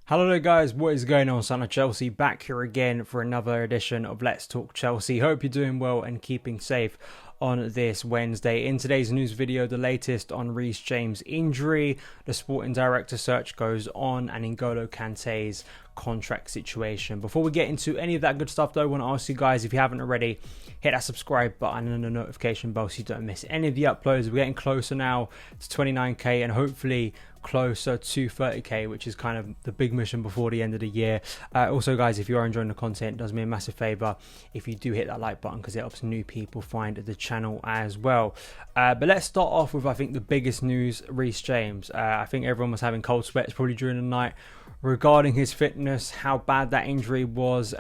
Hello there guys, what is going on? Son of Chelsea back here again for another edition of Let's Talk Chelsea. Hope you're doing well and keeping safe on this Wednesday. In today's news video, the latest on Reece James' injury, the sporting director search goes on, and N'Golo Kante's contract situation. Before we get into any of that good stuff though, I want to ask you guys, if you haven't already, hit that subscribe button and the notification bell so you don't miss any of the uploads. We're getting closer now to 29k and hopefully closer to 30k, which is kind of the big mission before the end of the year. Also guys, if you are enjoying the content, it does me a massive favor if you do hit that like button, because it helps new people find the channel as well. But let's start off with, I think, the biggest news: Reece James. I think everyone was having cold sweats probably during the night regarding his fitness, how bad that injury was.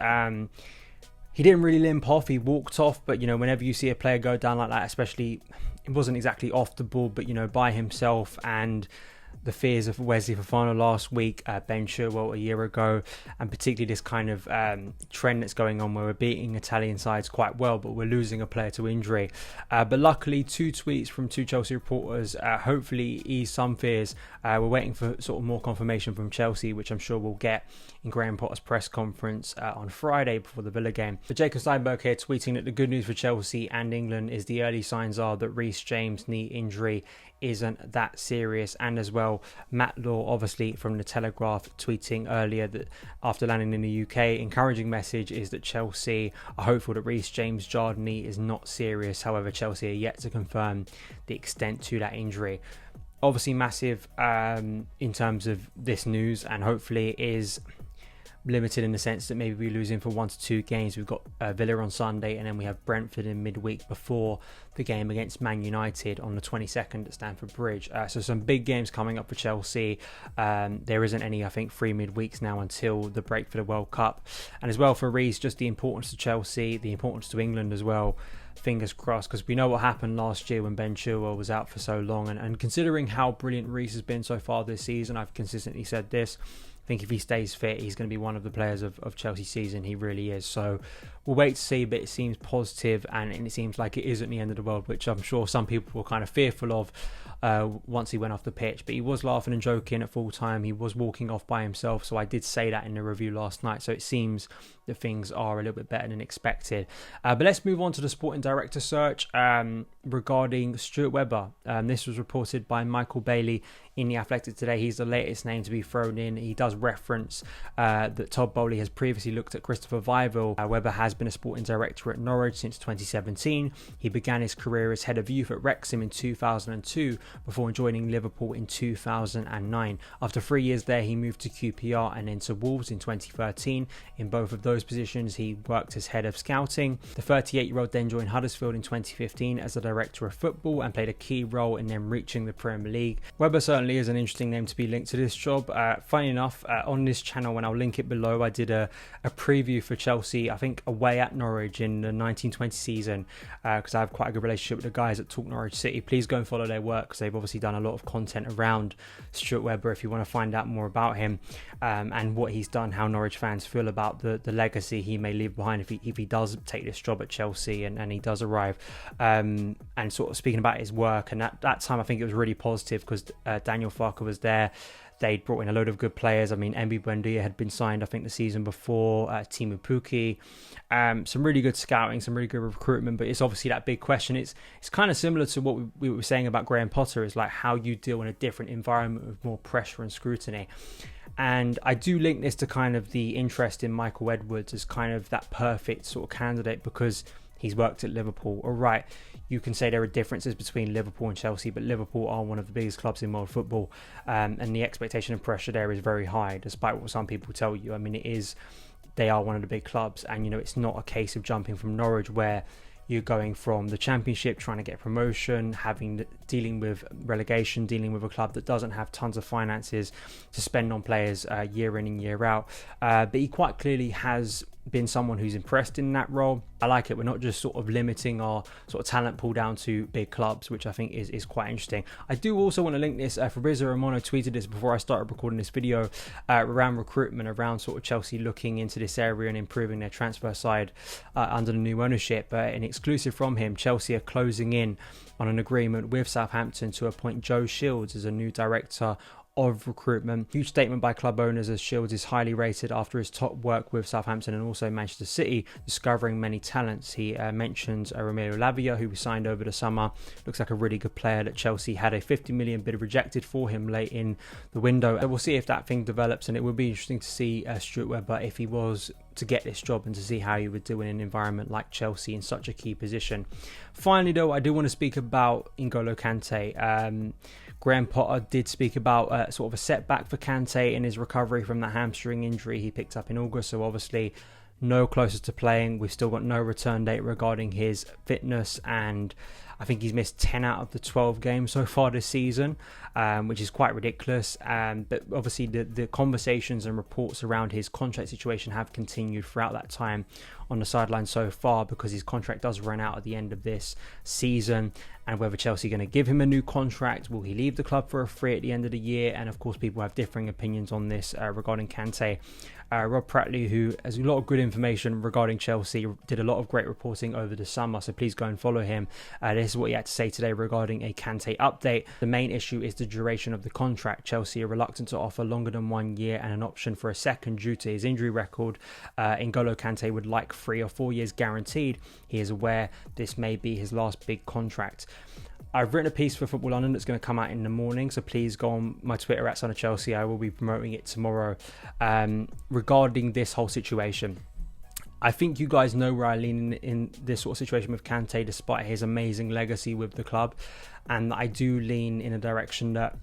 He didn't really limp off, he walked off, but you know, whenever you see a player go down like that, especially, it wasn't exactly off the ball, but you know, by himself, and the fears of Wesley Fofana last week, Ben Chilwell a year ago, and particularly this kind of trend that's going on where we're beating Italian sides quite well, but we're losing a player to injury. But luckily, two tweets from two Chelsea reporters hopefully ease some fears. We're waiting for sort of more confirmation from Chelsea, which I'm sure we'll get in Graham Potter's press conference on Friday before the Villa game. But Jacob Steinberg here tweeting that the good news for Chelsea and England is the early signs are that Reece James' knee injury isn't that serious. And as well, Matt Law, obviously from the Telegraph, tweeting earlier that after landing in the UK, encouraging message is that Chelsea are hopeful that Reece James' jarred knee is not serious. However, Chelsea are yet to confirm the extent to that injury. Obviously massive in terms of this news, and hopefully it is limited in the sense that maybe we're losing for 1 to 2 games. We've got Villa on Sunday, and then we have Brentford in midweek before the game against Man United on the 22nd at Stamford Bridge. So some big games coming up for Chelsea. There isn't any, I think, free midweeks now until the break for the World Cup. And as well for Rhys, just the importance to Chelsea, the importance to England as well. Fingers crossed, because we know what happened last year when Ben Chilwell was out for so long, and considering how brilliant Rhys has been so far this season, I've consistently said this, I think if he stays fit, he's going to be one of the players of Chelsea's season. He really is. So we'll wait to see, but it seems positive, and it seems like it isn't the end of the world, which I'm sure some people were kind of fearful of once he went off the pitch. But he was laughing and joking at full time. He was walking off by himself, so I did say that in the review last night. So it seems that things are a little bit better than expected. But let's move on to the sporting director search regarding Stuart Webber. This was reported by Michael Bailey in The Athletic today. He's the latest name to be thrown in. He does reference that Todd Boehly has previously looked at Christopher Weibel. Webber has been a sporting director at Norwich since 2017. He began his career as head of youth at Wrexham in 2002 before joining Liverpool in 2009. After 3 years there, he moved to QPR and then to Wolves in 2013. In both of those positions, he worked as head of scouting. The 38-year-old then joined Huddersfield in 2015 as the director of football and played a key role in them reaching the Premier League. Webber certainly is an interesting name to be linked to this job. Funny enough, on this channel, and I'll link it below, I did a preview for Chelsea, I think away at Norwich in the 1920 season, because I have quite a good relationship with the guys at Talk Norwich City. Please go and follow their work, because they've obviously done a lot of content around Stuart Webber if you want to find out more about him and what he's done, how Norwich fans feel about the legacy he may leave behind if he does take this job at Chelsea and he does arrive, and sort of speaking about his work. And that time I think it was really positive, because Daniel Farke was there. They'd brought in a load of good players. I mean, Mb Buendia had been signed, I think, the season before. Timu Puki. Some really good scouting, some really good recruitment. But it's obviously that big question. It's kind of similar to what we were saying about Graham Potter. Is like how you deal in a different environment with more pressure and scrutiny. And I do link this to kind of the interest in Michael Edwards as kind of that perfect sort of candidate, because he's worked at Liverpool. All right, you can say there are differences between Liverpool and Chelsea, but Liverpool are one of the biggest clubs in world football, and the expectation and pressure there is very high, despite what some people tell you. I mean, they are one of the big clubs, and you know, it's not a case of jumping from Norwich where you're going from the Championship, trying to get promotion, dealing with relegation, dealing with a club that doesn't have tons of finances to spend on players year in and year out. But he quite clearly has been someone who's impressed in that role. I like it. We're not just sort of limiting our sort of talent pool down to big clubs, which I think is quite interesting. I do also want to link this. Fabrizio Romano tweeted this before I started recording this video around recruitment, around sort of Chelsea looking into this area and improving their transfer side under the new ownership. An exclusive from him, Chelsea are closing in on an agreement with Southampton to appoint Joe Shields as a new director of recruitment. Huge statement by club owners as Shields is highly rated after his top work with Southampton and also Manchester City, discovering many talents. He mentions Romelu Lavia, who we signed over the summer. Looks like a really good player that Chelsea had a 50 million bid rejected for him late in the window. We'll see if that thing develops, and it would be interesting to see Stuart Webber if he was to get this job and to see how he would do in an environment like Chelsea in such a key position. Finally though, I do want to speak about N'Golo Kante. Graham Potter did speak about sort of a setback for Kante in his recovery from that hamstring injury he picked up in August, so obviously no closer to playing. We've still got no return date regarding his fitness, and I think he's missed 10 out of the 12 games so far this season, which is quite ridiculous. But obviously the conversations and reports around his contract situation have continued throughout that time on the sideline so far, because his contract does run out at the end of this season. And whether Chelsea are going to give him a new contract, will he leave the club for a free at the end of the year? And of course, people have differing opinions on this regarding Kante. Rob Pratley, who has a lot of good information regarding Chelsea, did a lot of great reporting over the summer, so please go and follow him. This is what he had to say today regarding a Kante update. The main issue is the duration of the contract. Chelsea are reluctant to offer longer than 1 year and an option for a second due to his injury record. N'Golo Kante would like 3 or 4 years guaranteed. He is aware this may be his last big contract. I've written a piece for Football London that's going to come out in the morning, so please go on my Twitter at SonOfChelsea. I will be promoting it tomorrow regarding this whole situation. I think you guys know where I lean in this sort of situation with Kante, despite his amazing legacy with the club. And I do lean in a direction that,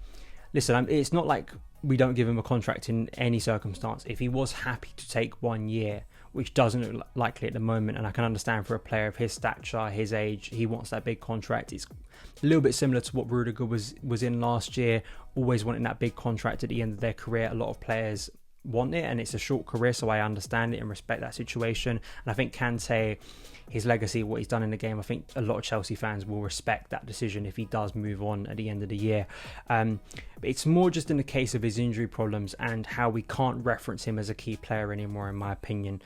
listen, it's not like we don't give him a contract in any circumstance. If he was happy to take 1 year, which doesn't look likely at the moment, and I can understand for a player of his stature, his age, he wants that big contract. It's a little bit similar to what Rudiger was in last year, always wanting that big contract at the end of their career. A lot of players want it, and it's a short career, so I understand it and respect that situation. And I think Kante, his legacy, what he's done in the game, I think a lot of Chelsea fans will respect that decision if he does move on at the end of the year. But it's more just in the case of his injury problems and how we can't reference him as a key player anymore, in my opinion.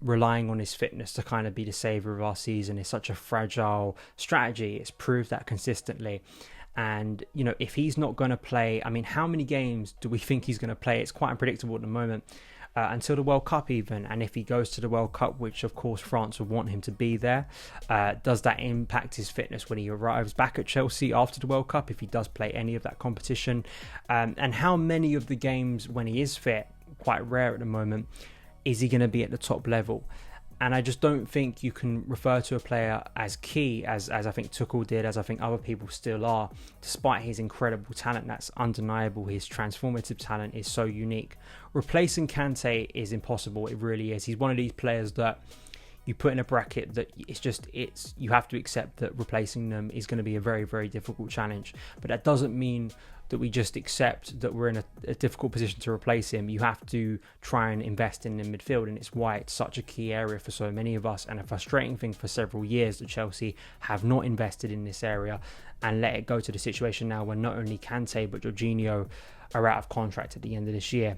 Relying on his fitness to kind of be the saviour of our season is such a fragile strategy. It's proved that consistently. And, you know, if he's not going to play, I mean, how many games do we think he's going to play? It's quite unpredictable at the moment, until the World Cup even. And if he goes to the World Cup, which of course France would want him to be there, does that impact his fitness when he arrives back at Chelsea after the World Cup, if he does play any of that competition? And how many of the games when he is fit, quite rare at the moment, is he going to be at the top level? And I just don't think you can refer to a player as key as I think Tuchel did, as I think other people still are, despite his incredible talent. That's undeniable. His transformative talent is so unique. Replacing Kante is impossible. It really is. He's one of these players that you put in a bracket that you have to accept that replacing them is going to be a very, very difficult challenge. But that doesn't mean that we just accept that we're in a difficult position to replace him. You have to try and invest in the midfield, and it's why it's such a key area for so many of us, and a frustrating thing for several years that Chelsea have not invested in this area and let it go to the situation now where not only Kante but Jorginho are out of contract at the end of this year.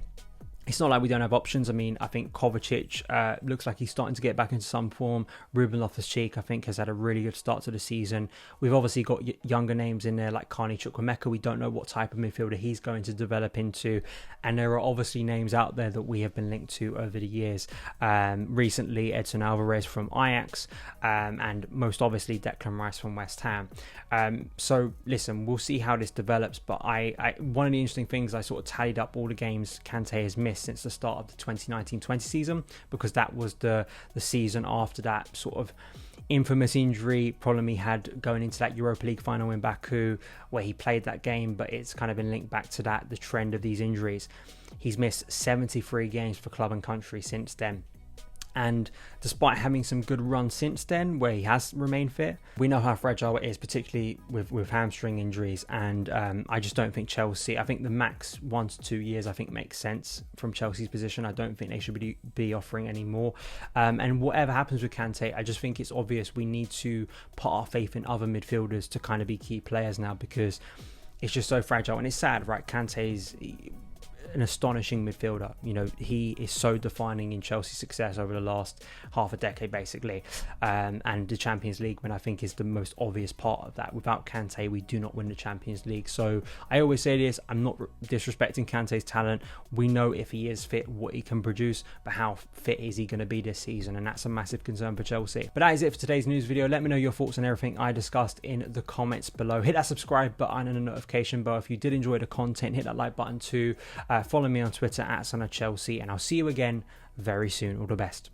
It's not like we don't have options. I mean, I think Kovacic looks like he's starting to get back into some form. Ruben Loftus-Cheek, I think, has had a really good start to the season. We've obviously got younger names in there like Carney Chukwuemeka. We don't know what type of midfielder he's going to develop into. And there are obviously names out there that we have been linked to over the years. Recently, Edson Alvarez from Ajax, and most obviously Declan Rice from West Ham. So, listen, we'll see how this develops. But one of the interesting things, I sort of tallied up all the games Kante has missed since the start of the 2019-20 season, because that was the season after that sort of infamous injury problem he had going into that Europa League final in Baku, where he played that game, but it's kind of been linked back to that, the trend of these injuries. He's missed 73 games for club and country since then. And despite having some good runs since then, where he has remained fit, we know how fragile it is, particularly with hamstring injuries. And I just don't think Chelsea, I think the max 1 to 2 years, I think makes sense from Chelsea's position. I don't think they should be offering any more. And whatever happens with Kante, I just think it's obvious we need to put our faith in other midfielders to kind of be key players now, because it's just so fragile. And it's sad, right? Kante's an astonishing midfielder. You know, he is so defining in Chelsea's success over the last half a decade, basically. And the Champions League, when I think is the most obvious part of that. Without Kante, we do not win the Champions League. So I always say this, I'm not disrespecting Kante's talent. We know if he is fit, what he can produce, but how fit is he going to be this season? And that's a massive concern for Chelsea. But that is it for today's news video. Let me know your thoughts on everything I discussed in the comments below. Hit that subscribe button and the notification bell if you did enjoy the content. Hit that like button too. Follow me on Twitter at SonOfChelsea, and I'll see you again very soon. All the best.